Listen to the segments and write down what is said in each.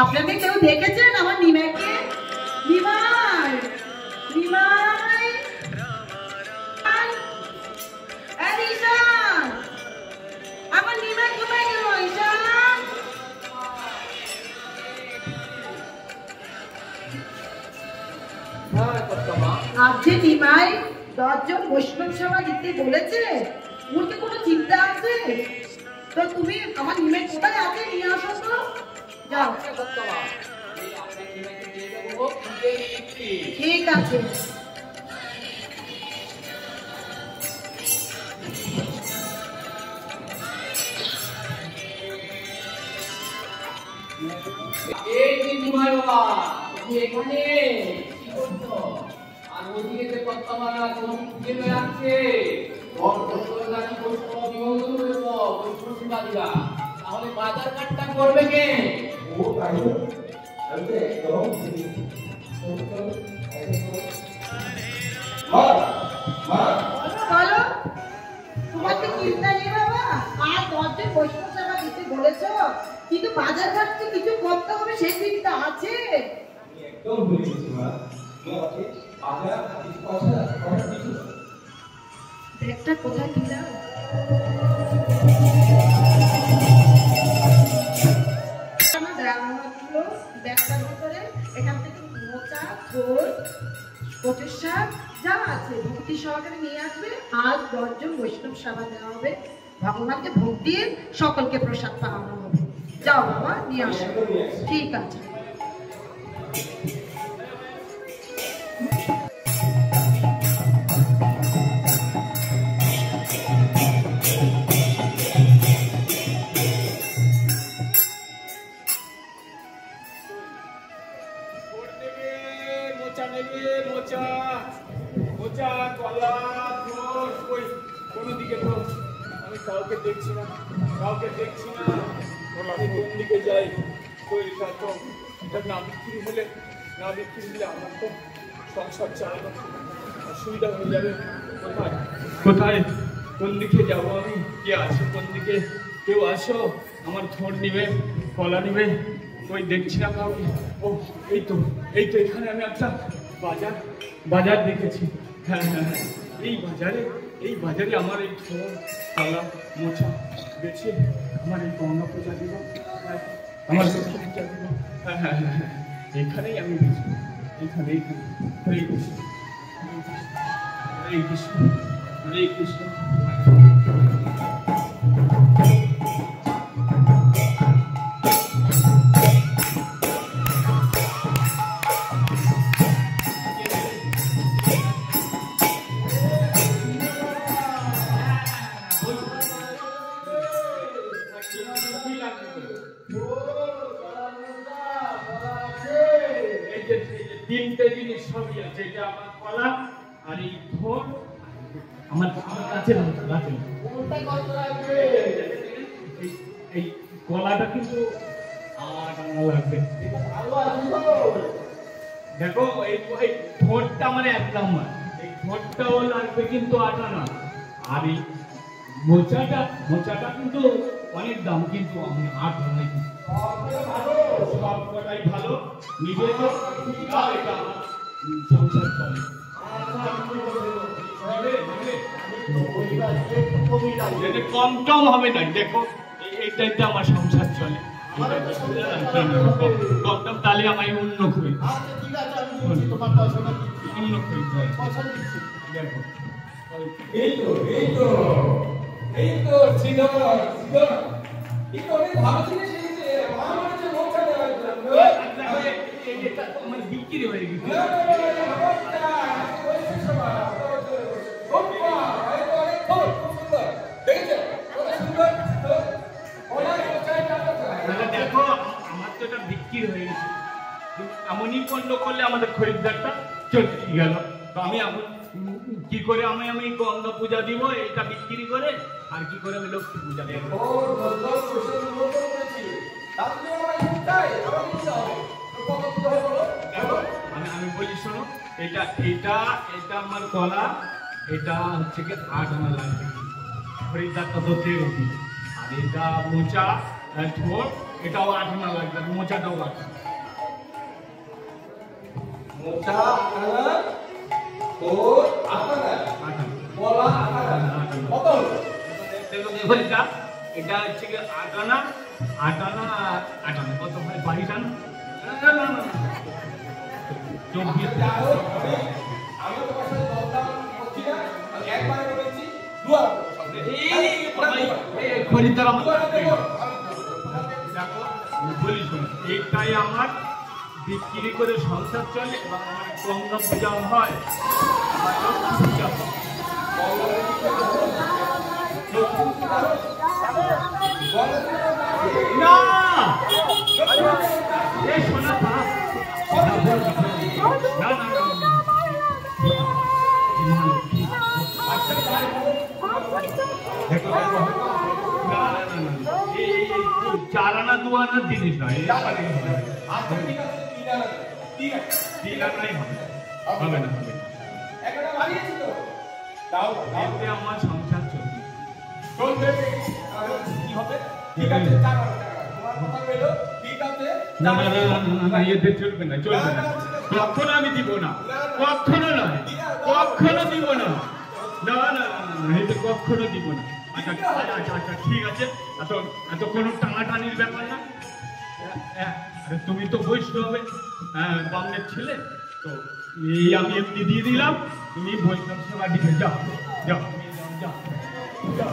আপনাকে কেউ দেখেছেন আমার নিমাইকে? নিমাই, নিমাই, ঈশান, আমার নিমাই কোথায় গেল? ঈশান, আজ যে নিমাই 10 জন বৈষ্ণব সভা দিতে বলেছে, ওর কি কোনো চিন্তা আছে? তো তুমি আমার নিমাই কোথায় আছে নিয়ে আসো তো। যাও। ঠিক আছে। এই যে নিমাই বাবা, তুমি এখানে কি করছো? আর ওদিকে যে কত্তামারা কোন খুঁজে বেড়াচ্ছে, তাহলে বাজার কাটটা করবে কে? তোমার তো চিন্তা নেই বাবা, আর 10 জন বৈষ্ণব সেবা দিতে বলেছ, কিন্তু বাজার ঘাটতে কিছু করতে হবে সেই চিন্তা আছে। একদম ভুলে গেছি মা। ব্যাগটা কোথায় দিলাম? ব্যাগটার ভিতরে এখান থেকে মোচা, ঝোল, কচুর শাক যা আছে ভক্তি সহকারে নিয়ে আসবে। আজ 10 জন বৈষ্ণব সেবা দেওয়া হবে, ভগবানকে ভোগ দিয়ে সকলকে প্রসাদ পাওয়ানো হবে। যাও বাবা, নিয়ে আসো। ঠিক আছে। কাউকে দেখছি না, কাউকে দেখছি না, কোন দিকে যাই? শরীরটা তো না বিক্রি হলে আমার তো সংসার চালানো অসুবিধা হয়ে যাবে। কোথায় কোথায় কোন দিকে যাবো আমি? কে আসো? কোন দিকে কেউ আসো? আমার ঝোড় নিবে, কলা নিবে, ওই দেখছি না কাউকে। ও এই তো এখানে আমি একটা বাজার দেখেছি। হ্যাঁ হ্যাঁ হ্যাঁ, এই বাজারে আমার এই ঝোড়, কলা, মোচা বেছে আমার এই গঙ্গা পূজা দিব, আমার লক্ষ্মী পূজা দিব। হ্যাঁ হ্যাঁ হ্যাঁ হ্যাঁ, এখানেই আমি বেছি, এখানে হরে কৃষ্ণ, হরে কৃষ্ণ, হরে কৃষ্ণ। তিনটে জিনিস সবই আছে, এটা আমার কলা আর এই ঝোল আমার কাছে এই কলাটা কিন্তু লাগবে। দেখো এই ঝোলটা আমার 1 নাম্বার, এই ঝোলটাও লাগবে কিন্তু 8 আনা। আর এই মোচাটা কিন্তু অনেক দাম, কিন্তু আমি 8 আনা সব কটাই ভালো নিবে তো এটা সংসার চলে। কম টম হবে না, দেখো এইটাইতে আমার সংসার চলে। কম টম তাহলে আমার অন্য খুবই অন্য খুবই দেখো। এই তো অনেক ভালো জিনিস বিক্রি হয়ে গেছে। দেখো আমার তো এটা বিক্রি হয়ে গেছে, এমনই পণ্য করলে আমাদের খরিদ্দারটা চলে গেল। তো আমি এখন কি করে আমি গঙ্গা পূজা দিব এটা বিক্রি করে, আর কি করে আমি লক্ষ্মী পূজা দেব? আমি বলি শোনো, এটা আমার কলা, এটা হচ্ছে কি 8 আনা লাগবে, খরিদ্দারটা তো 1.5, আর এটা মোচা, ঝোল এটাও 8 আনা লাগবে, মোচাটাও 8 আনা। মোচা আনা তোর আপনারা বলা আপনারা কত হলো? দেখো এটা হচ্ছে কি 8 আনা 8 আনা 8 আনা কত হয় 22 আনা? না না না 24 আমি তো পাশে দরদাম করছি না, আমি একবার বলেছি 2 আনা এই খরিদ্দার আমার দেখো বলি শুন, এইটাই আমার বিক্রি করে সংসার চলে এবং আমার গঙ্গা পূজা হয়, আমার লক্ষ্মী পূজা হয়। না এই শোনা বাপ, না না না দেখো না না না এই 4 আনা 2 আনার জিনিস নয়, এই আমার আচ্ছা ঠিক আছে 3 আনা, ঠিক আছে 3 আনাই হবে, হবে না হবে না। একটা বাড়িয়েছি তো দাও এতে আমার সংসার চলবে চলবে, কি হবে? ঠিক আছে 4 আনা, তোমার কথা হলো ঠিক আছে। না না না না না এতে চলবে না, চলবে না, কখনো আমি দিব না, কখনো নয়, কখনো দিব না, না না না এতে কখনো দিব না। আচ্ছা আচ্ছা আচ্ছা ঠিক আছে, এত কোনো টানাটানির ব্যাপার না। আরে তুমি তো বৈষ্ণবে বামনের ছেলে, তো এই আমি এমনি দিয়ে দিলাম, তুমি বৈষ্ণব সেবা দিকে যাও যাও যাও যাও।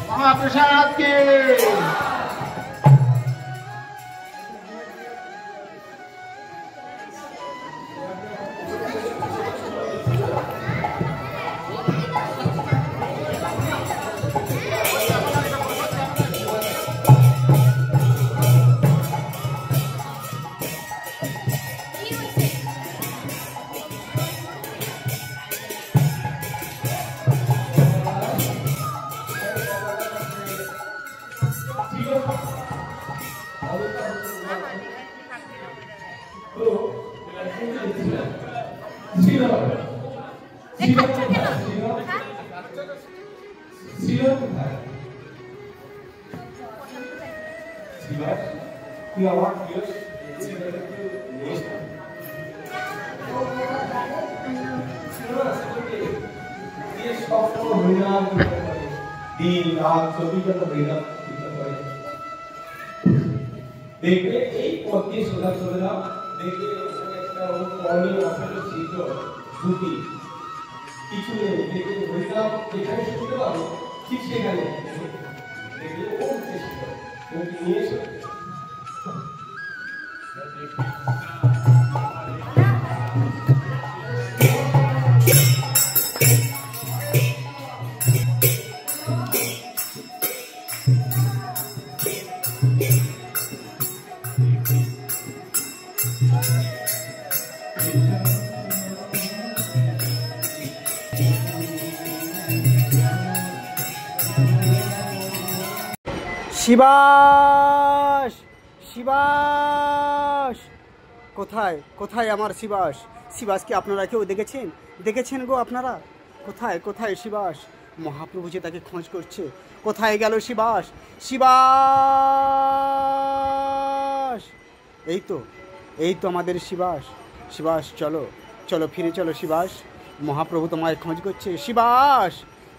महाप्रसाद के देखिए एक पत्ती सोना सोना देखिए একটা কর্মী অফিসে ছিল দুটি কিছু নেই দেখে হরিনাম যেখানে শুনতে পাবো ঠিক সেখানে দেখে ও চেষ্টা ও নিয়ে এসে শিবাস শিবাস কোথায় কোথায় আমার শিবাস শিবাসকে আপনারা কেউ দেখেছেন গো আপনারা কোথায় কোথায় শিবাস মহাপ্রভু যে তাকে খোঁজ করছে কোথায় গেল শিবাস শিবাস এই তো আমাদের শিবাস শিবাস চলো চলো ফিরে চলো শিবাস মহাপ্রভু তোমায় খোঁজ করছে। শিবাস,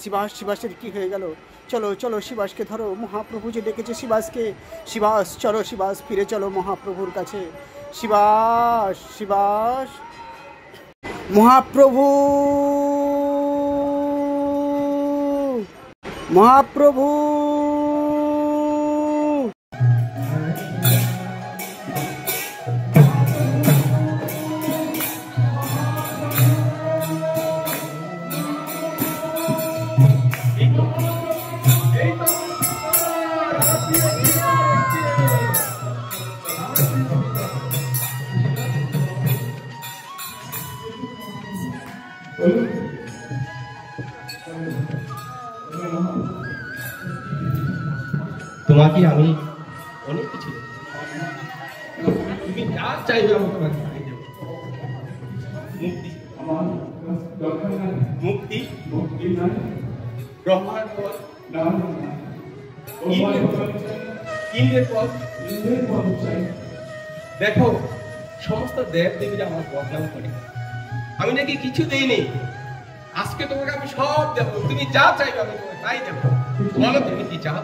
শিবাস, শিবাসের কি হয়ে গেল? চলো চলো শিবাসকে ধরো, মহাপ্রভু যে ডেকেছে শিবাসকে। শিবাস চলো, শিবাস ফিরে চলো মহাপ্রভুর কাছে। শিবাস, শিবাস, মহাপ্রভু, মহাপ্রভু। তোমাকে আমি অনেক কিছু দেব। তুমি যা চাইবে আমি তোমাকে তাই দেব। মুক্তি, আমার দরকার নাই। মুক্তি, মুক্তি নাই, ব্রহ্মার পথ, নাম নাই। ও ভয় চাই, ইন্দ্রের পথ। ইন্দ্রের পথ চাই। দেখো সমস্ত দেব দেবীরা আমার বদনাম করে, আমি নাকি কিছু দেইনি। আজকে তোমাকে আমি সব দেব, তুমি যা চাইবে আমি তোমাকে তাই দেব। বলো তুমি কি চাও?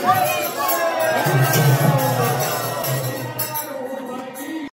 Hare